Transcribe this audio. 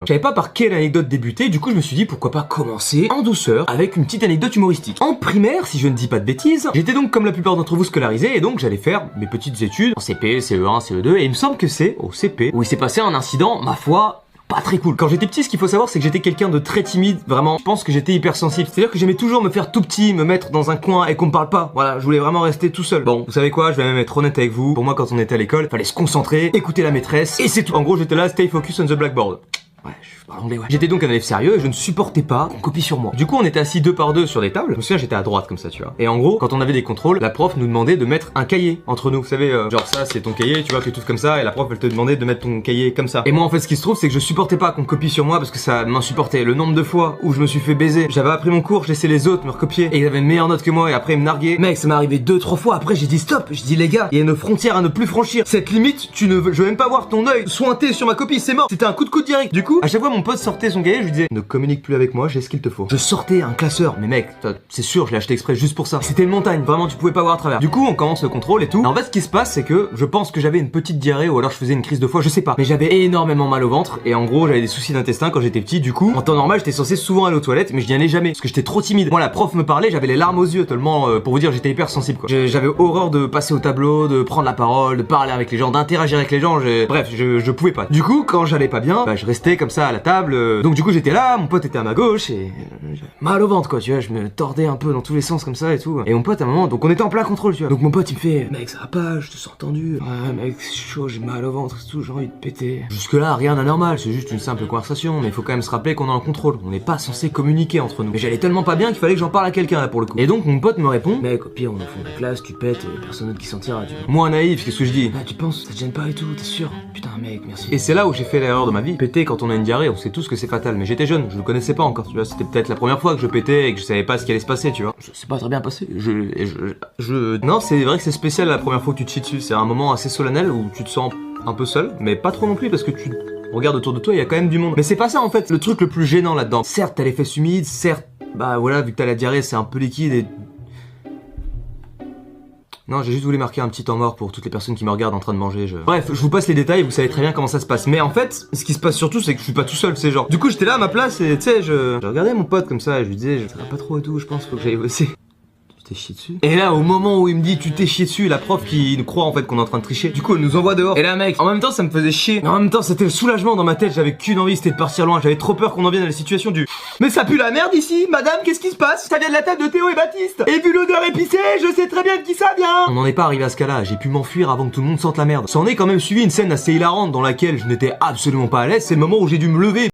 Je savais pas par quelle anecdote débuter, du coup je me suis dit pourquoi pas commencer en douceur avec une petite anecdote humoristique. En primaire, si je ne dis pas de bêtises, j'étais donc comme la plupart d'entre vous scolarisé et donc j'allais faire mes petites études en CP, CE1, CE2 et il me semble que c'est au CP où il s'est passé un incident, ma foi, pas très cool. Quand j'étais petit, ce qu'il faut savoir, c'est que j'étais quelqu'un de très timide, vraiment. Je pense que j'étais hypersensible. C'est-à-dire que j'aimais toujours me faire tout petit, me mettre dans un coin et qu'on me parle pas. Voilà, je voulais vraiment rester tout seul. Bon, vous savez quoi, je vais même être honnête avec vous. Pour moi, quand on était à l'école, fallait se concentrer, écouter la maîtresse, et c'est tout. En gros, j'étais là, stay focus on the blackboard. Ouais, je parle anglais, ouais. J'étais donc un élève sérieux et je ne supportais pas qu'on copie sur moi. Du coup, on était assis 2 par 2 sur des tables. Je me souviens, j'étais à droite comme ça, tu vois. Et en gros, quand on avait des contrôles, la prof nous demandait de mettre un cahier entre nous. Vous savez, genre ça, c'est ton cahier, tu vois, que tu comme ça, et la prof, elle te demandait de mettre ton cahier comme ça. Et moi, en fait, ce qui se trouve, c'est que je supportais pas qu'on copie sur moi parce que ça m'insupportait. Le nombre de fois où je me suis fait baiser, j'avais appris mon cours, je laissais les autres me recopier et ils avaient une meilleure note que moi et après ils me narguaient. Mec, ça m'est arrivé 2-3 fois. Après, j'ai dit stop. Je dis les gars, il y a une frontière à ne plus franchir. Cette limite, je veux même pas voir ton œil sointé sur ma copie, c'est mort. C'était un coup de coude direct. Du coup, à chaque fois, mon pote sortait son cahier, je lui disais ne communique plus avec moi, j'ai ce qu'il te faut. Je sortais un classeur, mais mec, c'est sûr, je l'ai acheté exprès juste pour ça. C'était une montagne, vraiment, tu pouvais pas voir à travers. Du coup, on commence le contrôle et tout. Et en fait, ce qui se passe, c'est que je pense que j'avais une petite diarrhée ou alors je faisais une crise de foie, je sais pas. Mais j'avais énormément mal au ventre et en gros, j'avais des soucis d'intestin quand j'étais petit. Du coup, en temps normal, j'étais censé souvent aller aux toilettes, mais je n'y allais jamais parce que j'étais trop timide. Moi, la prof me parlait, j'avais les larmes aux yeux tellement, pour vous dire, j'étais hyper sensible quoi. J'avais horreur de passer au tableau, de prendre la parole, de parler avec les gens, d'interagir avec les gens. Bref, je pouvais pas. Du coup, quand j'allais pas bien, bah, je restais comme ça à la table. Donc du coup, j'étais là, mon pote était à ma gauche et j'avais mal au ventre quoi, tu vois, je me tordais un peu dans tous les sens comme ça et tout. Et mon pote à un moment, donc on était en plein contrôle, tu vois. Donc mon pote il me fait mec, ça va pas, je te sens tendu. Ouais mec, c'est chaud, j'ai mal au ventre et tout, j'ai envie de péter. Jusque là, rien d'anormal, c'est juste une simple conversation, mais il faut quand même se rappeler qu'on est en contrôle. On n'est pas censé communiquer entre nous. Mais j'allais tellement pas bien qu'il fallait que j'en parle à quelqu'un là pour le coup. Et donc mon pote me répond mec, au pire on est au fond de la classe, tu pètes et personne d'autre qui s'en tirera, tu vois. Moi naïf, qu'est-ce que je dis? Ah tu penses, ça te gêne pas et tout, t'es sûr? Putain mec, merci. Et c'est là où j'ai fait l'erreur de ma vie. Péter quand on a une diarrhée, on sait tous que c'est fatal, mais j'étais jeune, je le connaissais pas encore, tu vois, c'était peut-être la première fois que je pétais et que je savais pas ce qui allait se passer, tu vois. C'est pas très bien passé. Non, c'est vrai que c'est spécial la première fois que tu te chies dessus, c'est un moment assez solennel où tu te sens un peu seul, mais pas trop non plus parce que tu regardes autour de toi, il y a quand même du monde. Mais c'est pas ça en fait, le truc le plus gênant là-dedans. Certes, t'as les fesses humides, certes, bah voilà, vu que t'as la diarrhée, c'est un peu liquide et... Non, j'ai juste voulu marquer un petit temps mort pour toutes les personnes qui me regardent en train de manger. Bref, je vous passe les détails, vous savez très bien comment ça se passe. Mais en fait, ce qui se passe surtout, c'est que je suis pas tout seul, c'est genre. Du coup, j'étais là à ma place et tu sais, je regardais mon pote comme ça et je lui disais, ça va pas trop et tout, je pense, faut que j'aille bosser. Tu t'es chié dessus? Et là, au moment où il me dit tu t'es chié dessus, la prof qui nous croit en fait qu'on est en train de tricher. Du coup, elle nous envoie dehors. Et là, mec, en même temps, ça me faisait chier. Mais en même temps, c'était le soulagement dans ma tête. J'avais qu'une envie, c'était de partir loin. J'avais trop peur qu'on en vienne à la situation du. Mais ça pue la merde ici, madame, qu'est-ce qui se passe? Ça vient de la table de Théo et Baptiste. Et vu l'odeur épicée, je sais très bien de qui ça vient. On n'en est pas arrivé à ce cas-là. J'ai pu m'enfuir avant que tout le monde sente la merde. Ça en est quand même suivi une scène assez hilarante dans laquelle je n'étais absolument pas à l'aise. C'est le moment où j'ai dû me lever.